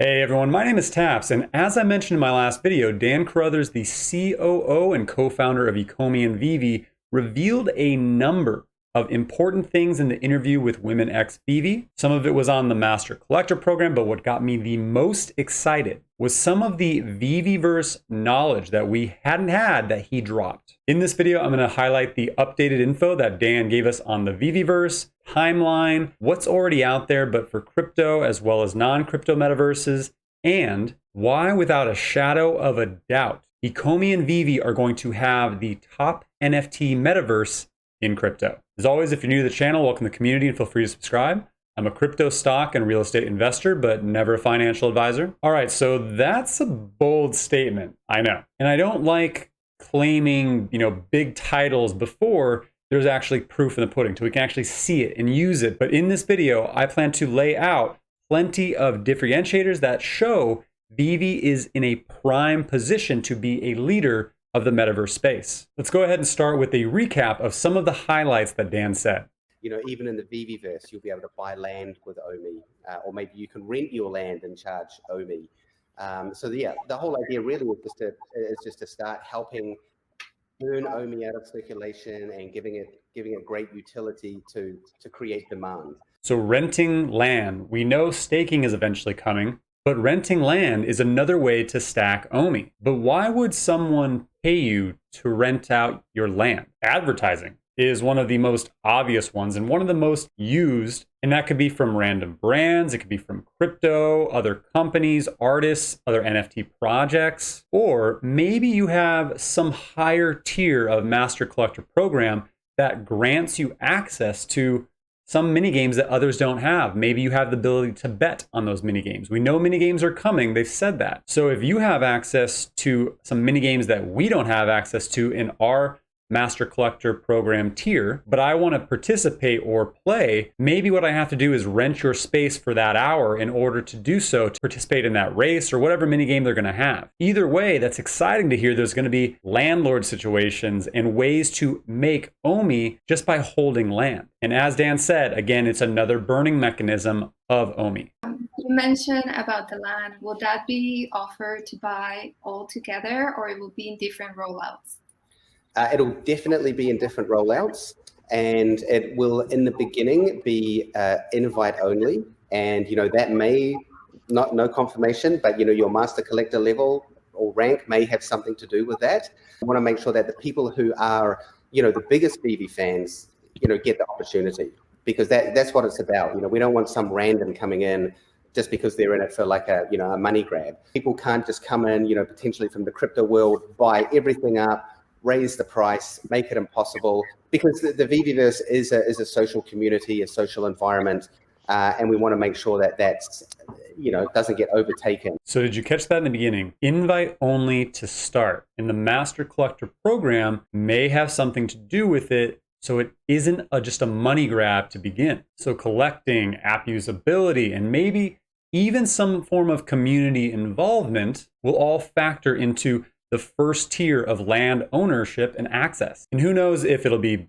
Hey everyone, my name is Taps, and as I mentioned in my last video, Dan Carruthers, the COO and co-founder of Ecomi and Veve, revealed a number of important things in the interview with Women X Veve. Some of it was on the Master Collector program, but what got me the most excited was some of the VeveVerse knowledge that we hadn't had that he dropped. In this video, I'm going to highlight the updated info that Dan gave us on the VeveVerse timeline, what's already out there, but for crypto as well as non-crypto metaverses, and why, without a shadow of a doubt, Ecomi and Veve are going to have the top NFT metaverse in crypto. As always, if you're new to the channel, welcome to the community and feel free to subscribe. I'm a crypto stock and real estate investor, but never a financial advisor. All right, so that's a bold statement, I know. And I don't like claiming, big titles before there's actually proof in the pudding, so we can actually see it and use it. But in this video, I plan to lay out plenty of differentiators that show Veve is in a prime position to be a leader of the metaverse space. Let's go ahead and start with a recap of some of the highlights that Dan said. Even in the VeveVerse, you'll be able to buy land with OMI, or maybe you can rent your land and charge OMI. The whole idea really is just to start helping burn OMI out of circulation and giving it great utility to create demand. So renting land, we know staking is eventually coming, but renting land is another way to stack OMI. But why would someone pay you to rent out your land? Advertising is one of the most obvious ones and one of the most used, and that could be from random brands, it could be from crypto, other companies, artists, other NFT projects, or maybe you have some higher tier of Master Collector program that grants you access to some mini games that others don't have. Maybe you have the ability to bet on those mini games. We know mini games are coming, they've said that. So if you have access to some mini games that we don't have access to in our Master Collector program tier, but I want to participate or play, maybe what I have to do is rent your space for that hour in order to do so, to participate in that race or whatever mini game they're going to have. Either way, that's exciting to hear. There's going to be landlord situations and ways to make OMI just by holding land. And as Dan said, again, it's another burning mechanism of OMI. You mentioned about the land. Will that be offered to buy all together, or it will be in different rollouts? It'll definitely be in different rollouts, and it will in the beginning be invite only, and that may no confirmation, but your Master Collector level or rank may have something to do with that. I want to make sure that the people who are the biggest Veve fans get the opportunity, because that's what it's about. We don't want some random coming in just because they're in it for like a money grab. People can't just come in potentially from the crypto world, buy everything up, raise the price, make it impossible, because the VeveVerse is a social community, a social environment, and we want to make sure that that's doesn't get overtaken. So did you catch that in the beginning? Invite only to start, and the Master Collector program may have something to do with it, so it isn't just a money grab to begin. So collecting, app usability, and maybe even some form of community involvement will all factor into the first tier of land ownership and access. And who knows if it'll be,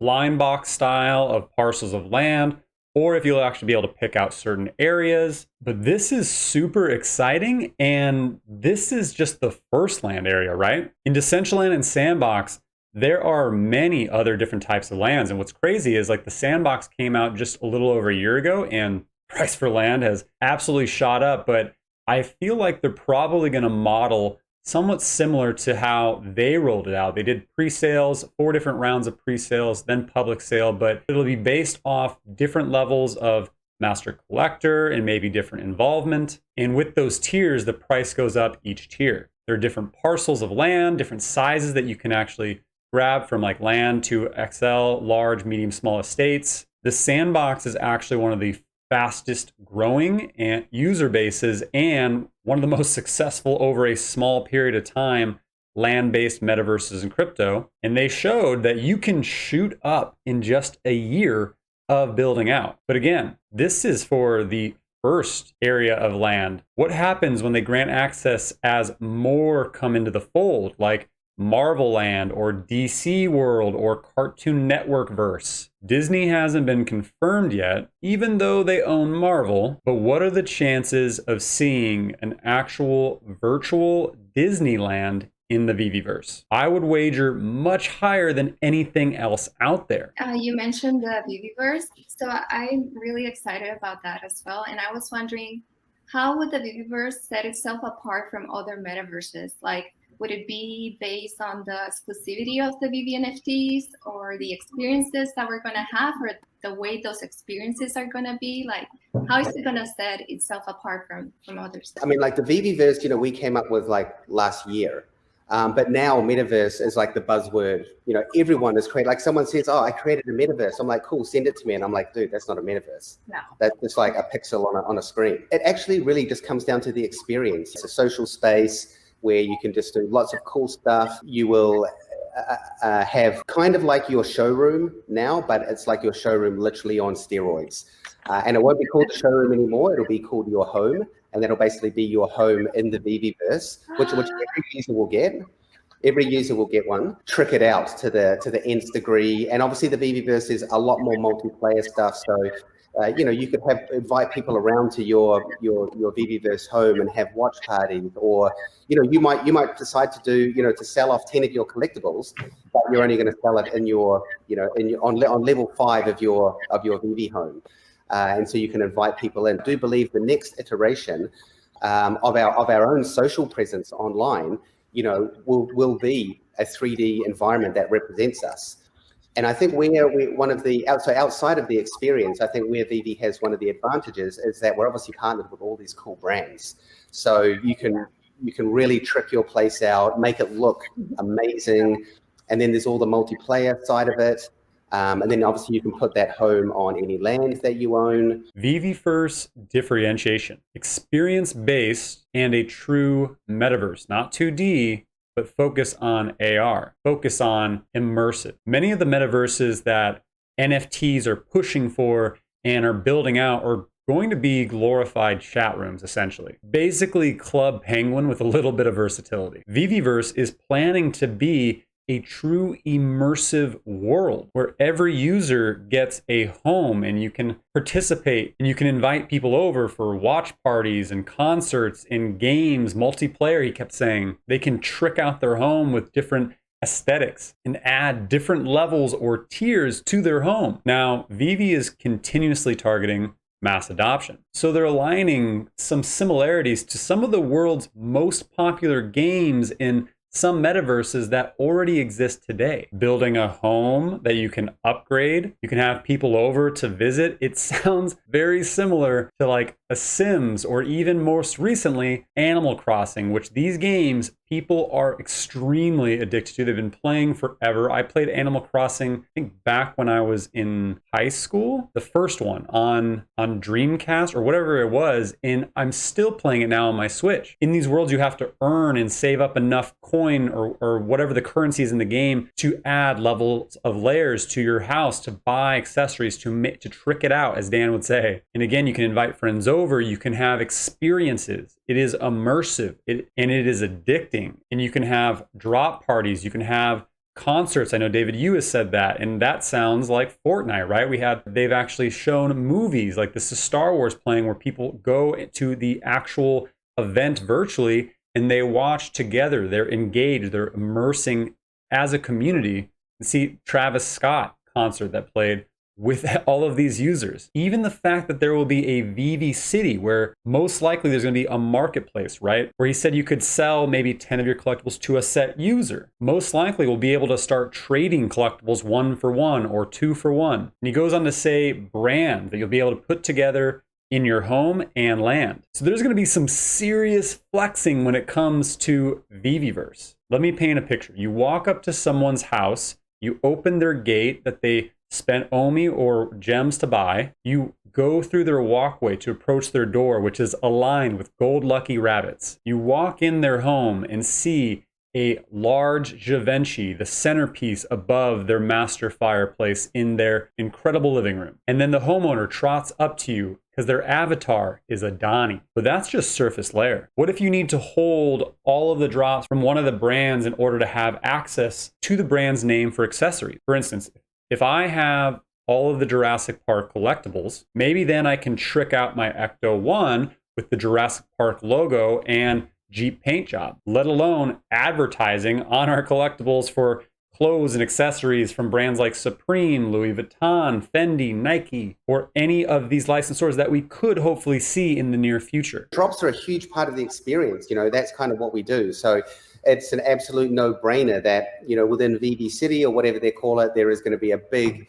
blind box style of parcels of land, or if you'll actually be able to pick out certain areas. But this is super exciting, and this is just the first land area, right? In Decentraland and Sandbox, there are many other different types of lands. And what's crazy is like the Sandbox came out just a little over a year ago, and price for land has absolutely shot up. But I feel like they're probably going to model somewhat similar to how they rolled it out. They did pre-sales, 4 different rounds of pre-sales, then public sale, but it'll be based off different levels of Master Collector and maybe different involvement. And with those tiers, the price goes up each tier. There are different parcels of land, different sizes that you can actually grab, from like land to XL, large, medium, small estates. The Sandbox is actually one of the fastest growing and user bases and one of the most successful over a small period of time land-based metaverses in crypto. And they showed that you can shoot up in just a year of building out. But again, this is for the first area of land. What happens when they grant access as more come into the fold, like Marvel Land or DC World or Cartoon Network Verse. Disney hasn't been confirmed yet, even though they own Marvel, but what are the chances of seeing an actual virtual Disneyland in the VeveVerse? I would wager much higher than anything else out there. You mentioned the VeveVerse, so I'm really excited about that as well. And I was wondering, how would the VeveVerse set itself apart from other metaverses? Like, would it be based on the exclusivity of the Veve NFTs or the experiences that we're going to have, or the way those experiences are going to be? Like, how is it going to set itself apart from others? I mean, like the VeveVerse, we came up with like last year. But now Metaverse is like the buzzword. Everyone is creating, like someone says, oh, I created a Metaverse. I'm like, cool, send it to me. And I'm like, dude, that's not a Metaverse. No. That's just like a pixel on a screen. It actually really just comes down to the experience. It's a social space where you can just do lots of cool stuff. You will have kind of like your showroom now, but it's like your showroom literally on steroids. And it won't be called the showroom anymore. It'll be called your home. And that'll basically be your home in the VeveVerse, which every user will get. Every user will get one. Trick it out to the nth degree. And obviously the VeveVerse is a lot more multiplayer stuff. So you could invite people around to your VeveVerse home and have watch parties, or you might decide to do to sell off 10 of your collectibles, but you're only going to sell it in your on level 5 of your Veve home, and so you can invite people in. I do believe the next iteration of our own social presence online, will be a 3D environment that represents us. And I think outside of the experience, I think where Veve has one of the advantages is that we're obviously partnered with all these cool brands. So you can really trick your place out, make it look amazing. And then there's all the multiplayer side of it. And then obviously you can put that home on any land that you own. VeveVerse differentiation, experience-based and a true metaverse, not 2D, but focus on AR, focus on immersive. Many of the metaverses that NFTs are pushing for and are building out are going to be glorified chat rooms, essentially. Basically, Club Penguin with a little bit of versatility. VeveVerse is planning to be a true immersive world where every user gets a home and you can participate and you can invite people over for watch parties and concerts and games, multiplayer, he kept saying. They can trick out their home with different aesthetics and add different levels or tiers to their home. Now, Veve is continuously targeting mass adoption. So they're aligning some similarities to some of the world's most popular games in some metaverses that already exist today. Building a home that you can upgrade, you can have people over to visit. It sounds very similar to like a Sims, or even most recently, Animal Crossing, which these games people are extremely addicted to. They've been playing forever. I played Animal Crossing, I think back when I was in high school, the first one on Dreamcast or whatever it was, and I'm still playing it now on my Switch. In these worlds, you have to earn and save up enough coin or whatever the currency is in the game to add levels of layers to your house, to buy accessories, to trick it out, as Dan would say. And again, you can invite friends over, you can have experiences. It is immersive and it is addicting. And you can have drop parties, you can have concerts. I know David, you has said that, and that sounds like Fortnite, right? They've actually shown movies like this is Star Wars playing, where people go to the actual event virtually and they watch together. They're engaged, they're immersing as a community. You see Travis Scott concert that played with all of these users. Even the fact that there will be a Veve city where most likely there's going to be a marketplace, right? Where he said you could sell maybe 10 of your collectibles to a set user. Most likely we'll be able to start trading collectibles 1 for 1 or 2 for 1. And he goes on to say brand that you'll be able to put together in your home and land. So there's going to be some serious flexing when it comes to VeveVerse. Let me paint a picture. You walk up to someone's house, you open their gate that they spent OMI or gems to buy. You go through their walkway to approach their door, which is aligned with gold lucky rabbits. You walk in their home and see a large Givenchy, the centerpiece above their master fireplace in their incredible living room. And then the homeowner trots up to you because their avatar is a Donnie. But that's just surface layer. What if you need to hold all of the drops from one of the brands in order to have access to the brand's name for accessories? For instance, if I have all of the Jurassic Park collectibles, maybe then I can trick out my Ecto 1 with the Jurassic Park logo and Jeep paint job, let alone advertising on our collectibles for clothes and accessories from brands like Supreme, Louis Vuitton, Fendi, Nike, or any of these licensors that we could hopefully see in the near future. Drops are a huge part of the experience. That's kind of what we do. So it's an absolute no-brainer that, within Veve City or whatever they call it, there is going to be a big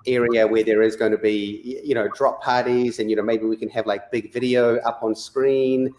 area where there is going to be, drop parties, and, maybe we can have like big video up on screen,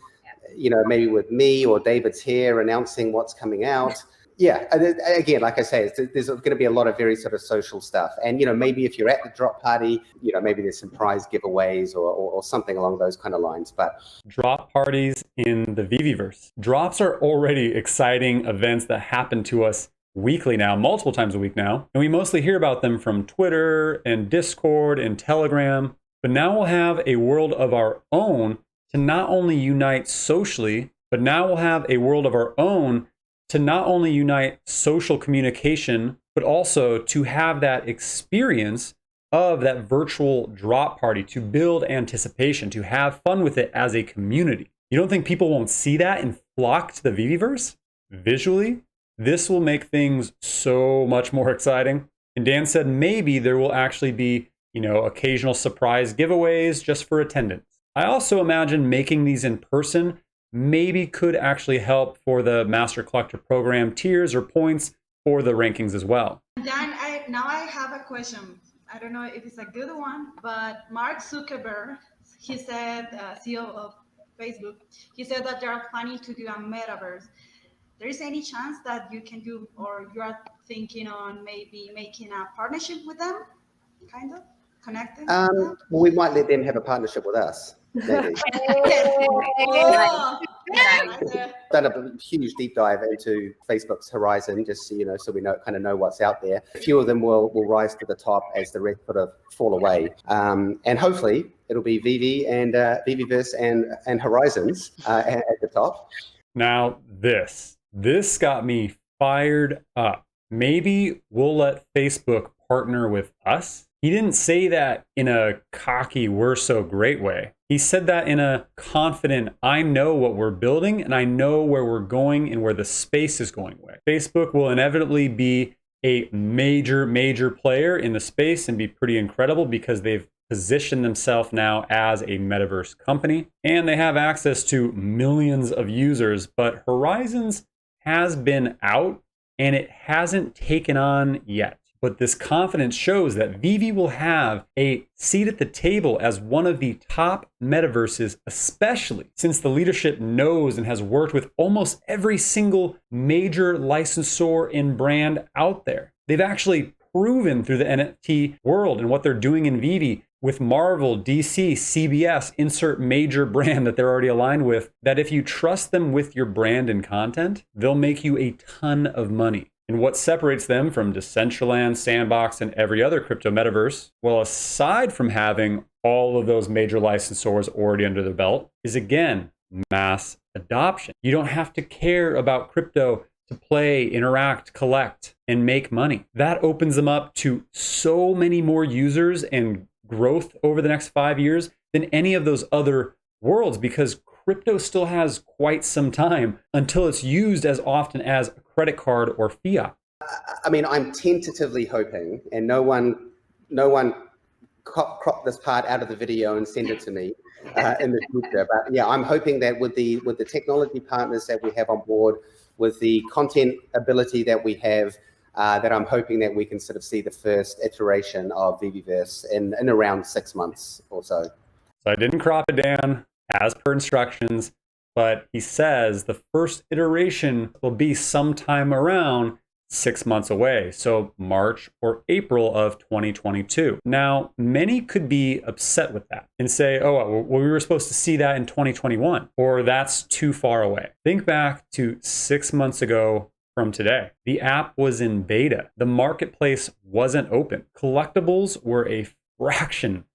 maybe with me or David's here announcing what's coming out. Yeah, again, like I say, there's going to be a lot of very sort of social stuff. And, maybe if you're at the drop party, maybe there's some prize giveaways or something along those kind of lines. But drop parties in the VeveVerse. Drops are already exciting events that happen to us weekly now, multiple times a week now. And we mostly hear about them from Twitter and Discord and Telegram. But now we'll have a world of our own to not only unite socially, but now we'll have a world of our own to not only unite social communication, but also to have that experience of that virtual drop party, to build anticipation, to have fun with it as a community. You don't think people won't see that and flock to the VeveVerse? Visually, this will make things so much more exciting. And Dan said maybe there will actually be, occasional surprise giveaways just for attendance. I also imagine making these in person maybe could actually help for the Master Collector Program tiers or points for the rankings as well. Dan, now I have a question. I don't know if it's a good one, but Mark Zuckerberg, he said, CEO of Facebook, he said that they are planning to do a metaverse. There is any chance that you can do, or you are thinking on maybe making a partnership with them, kind of connecting? Well, we might let them have a partnership with us. Maybe. Done a huge deep dive into Facebook's horizon, just so we kind of know what's out there. A few of them will rise to the top as the rest sort of fall away, and hopefully it'll be Veve and VeveVerse and Horizons at the top. Now this got me fired up. Maybe we'll let Facebook partner with us. He didn't say that in a cocky, we're so great way. He said that in a confident, I know what we're building and I know where we're going and where the space is going way. Facebook will inevitably be a major player in the space and be pretty incredible because they've positioned themselves now as a metaverse company and they have access to millions of users. But Horizons has been out and it hasn't taken on yet. But this confidence shows that Veve will have a seat at the table as one of the top metaverses, especially since the leadership knows and has worked with almost every single major licensor and brand out there. They've actually proven through the NFT world and what they're doing in Veve with Marvel, DC, CBS, insert major brand that they're already aligned with, that if you trust them with your brand and content, they'll make you a ton of money. And what separates them from Decentraland, Sandbox, and every other crypto metaverse, well, aside from having all of those major licensors already under their belt, is again, mass adoption. You don't have to care about crypto to play, interact, collect, and make money. That opens them up to so many more users and growth over the next 5 years than any of those other worlds, because crypto still has quite some time until it's used as often as a credit card or fiat. I mean, I'm tentatively hoping, and no one crop this part out of the video and send it to me in the future. But yeah, I'm hoping that with the technology partners that we have on board, with the content ability that we have, that I'm hoping that we can sort of see the first iteration of VeveVerse in around 6 months or so. So I didn't crop it down as per instructions, but he says the first iteration will be sometime around 6 months away, so March or April of 2022. Now, many could be upset with that and say, oh, well, we were supposed to see that in 2021, or that's too far away. Think back to 6 months ago from today. The app was in beta. The marketplace wasn't open. Collectibles were a fraction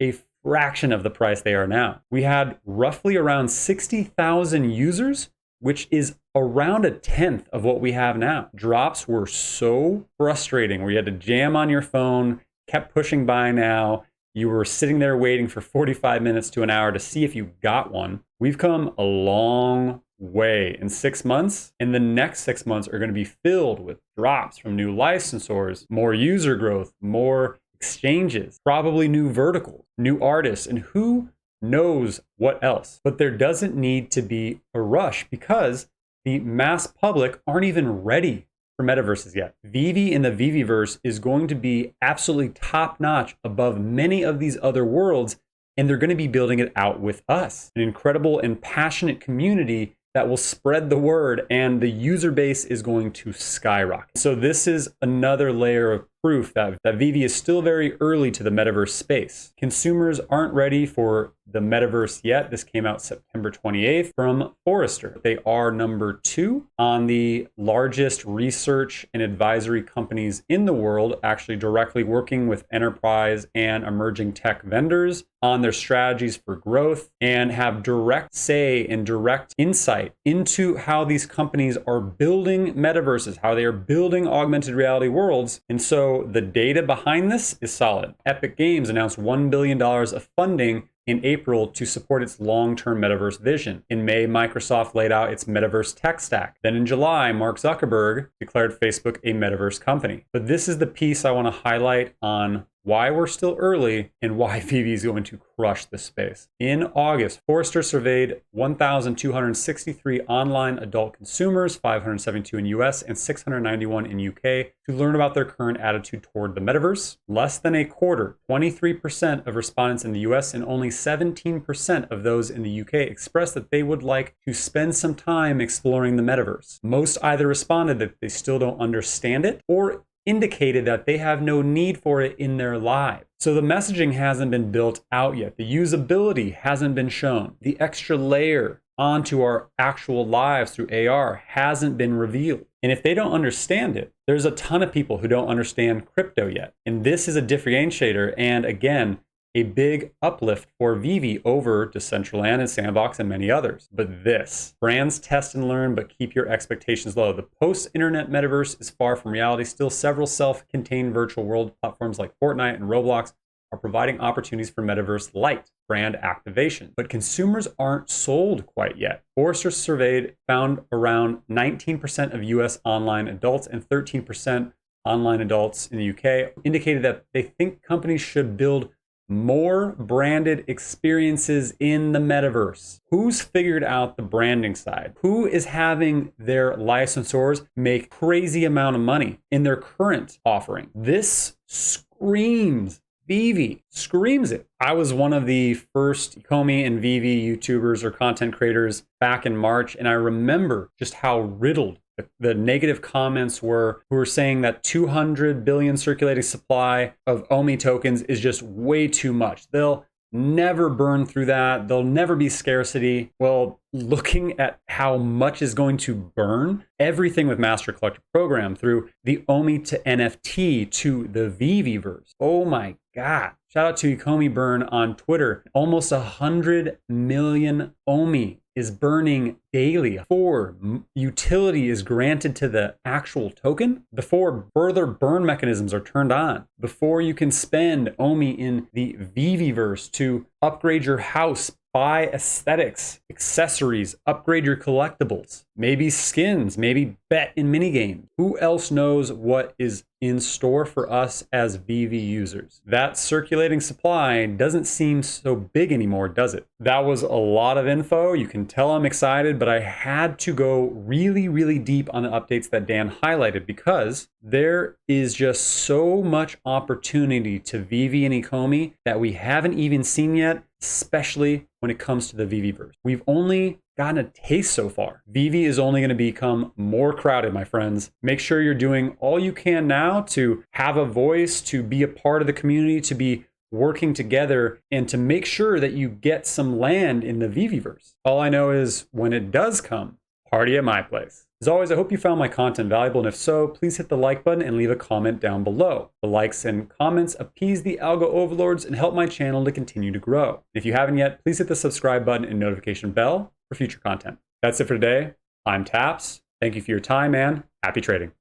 of the price they are now. We had roughly around 60,000 users, which is around a tenth of what we have now. Drops were so frustrating where you had to jam on your phone, kept pushing buy now. You were sitting there waiting for 45 minutes to an hour to see if you got one. We've come a long way in 6 months, and the next 6 months are going to be filled with drops from new licensors, more user growth, more exchanges, probably new verticals, new artists, and who knows what else. But there doesn't need to be a rush because the mass public aren't even ready for metaverses yet. Veve in the VeveVerse is going to be absolutely top notch above many of these other worlds, and they're going to be building it out with us. An incredible and passionate community that will spread the word, and the user base is going to skyrocket. So this is another layer of proof that Veve is still very early to the metaverse space. Consumers aren't ready for the metaverse yet. This came out September 28th from Forrester. They are number 2 on the largest research and advisory companies in the world, actually directly working with enterprise and emerging tech vendors on their strategies for growth, and have direct say and direct insight into how these companies are building metaverses, how they are building augmented reality worlds. And so the data behind this is solid. Epic Games announced $1 billion of funding in April to support its long-term metaverse vision. In May, Microsoft laid out its metaverse tech stack. Then in July, Mark Zuckerberg declared Facebook a metaverse company. But this is the piece I want to highlight on why we're still early and why Veve is going to crush this space. In August, Forrester surveyed 1,263 online adult consumers, 572 in US and 691 in UK, to learn about their current attitude toward the metaverse. Less than a quarter, 23% of respondents in the US and only 17% of those in the UK expressed that they would like to spend some time exploring the metaverse. Most either responded that they still don't understand it or indicated that they have no need for it in their lives. So the messaging hasn't been built out yet. The usability hasn't been shown. The extra layer onto our actual lives through AR hasn't been revealed. And if they don't understand it, there's a ton of people who don't understand crypto yet. And this is a differentiator, and again, a big uplift for Veve over Decentraland and Sandbox and many others. But this, brands test and learn, but keep your expectations low. The post-internet metaverse is far from reality. Still, several self-contained virtual world platforms like Fortnite and Roblox are providing opportunities for metaverse light brand activation. But consumers aren't sold quite yet. Forrester surveyed found around 19% of US online adults and 13% online adults in the UK indicated that they think companies should build more branded experiences in the metaverse. Who's figured out the branding side? Who is having their licensors make crazy amount of money in their current offering? This screams Veve, screams it. I was one of the first Ecomi and Veve YouTubers or content creators back in March, and I remember just how riddled the negative comments were, who were saying that 200 billion circulating supply of OMI tokens is just way too much. They'll never burn through that. There'll never be scarcity. Well, looking at how much is going to burn, everything with Master Collector Program through the OMI to NFT to the VeveVerse. Oh my God. Shout out to Ecomi Burn on Twitter. Almost 100 million OMI is burning daily before utility is granted to the actual token, before further burn mechanisms are turned on, before you can spend OMI in the VeveVerse to upgrade your house, buy aesthetics, accessories, upgrade your collectibles, maybe skins, maybe bet in minigames. Who else knows what is in store for us as Veve users? That circulating supply doesn't seem so big anymore, does it? That was a lot of info. You can tell I'm excited, but I had to go really, really deep on the updates that Dan highlighted because there is just so much opportunity to Veve and Ecomi that we haven't even seen yet, especially when it comes to the VeveVerse. We've only gotten a taste so far. Veve is only going to become more crowded, my friends. Make sure you're doing all you can now to have a voice, to be a part of the community, to be working together, and to make sure that you get some land in the VeveVerse. All I know is when it does come, party at my place. As always, I hope you found my content valuable, and if so, please hit the like button and leave a comment down below. The likes and comments appease the algo overlords and help my channel to continue to grow. If you haven't yet, please hit the subscribe button and notification bell for future content. That's it for today. I'm Taps. Thank you for your time and happy trading.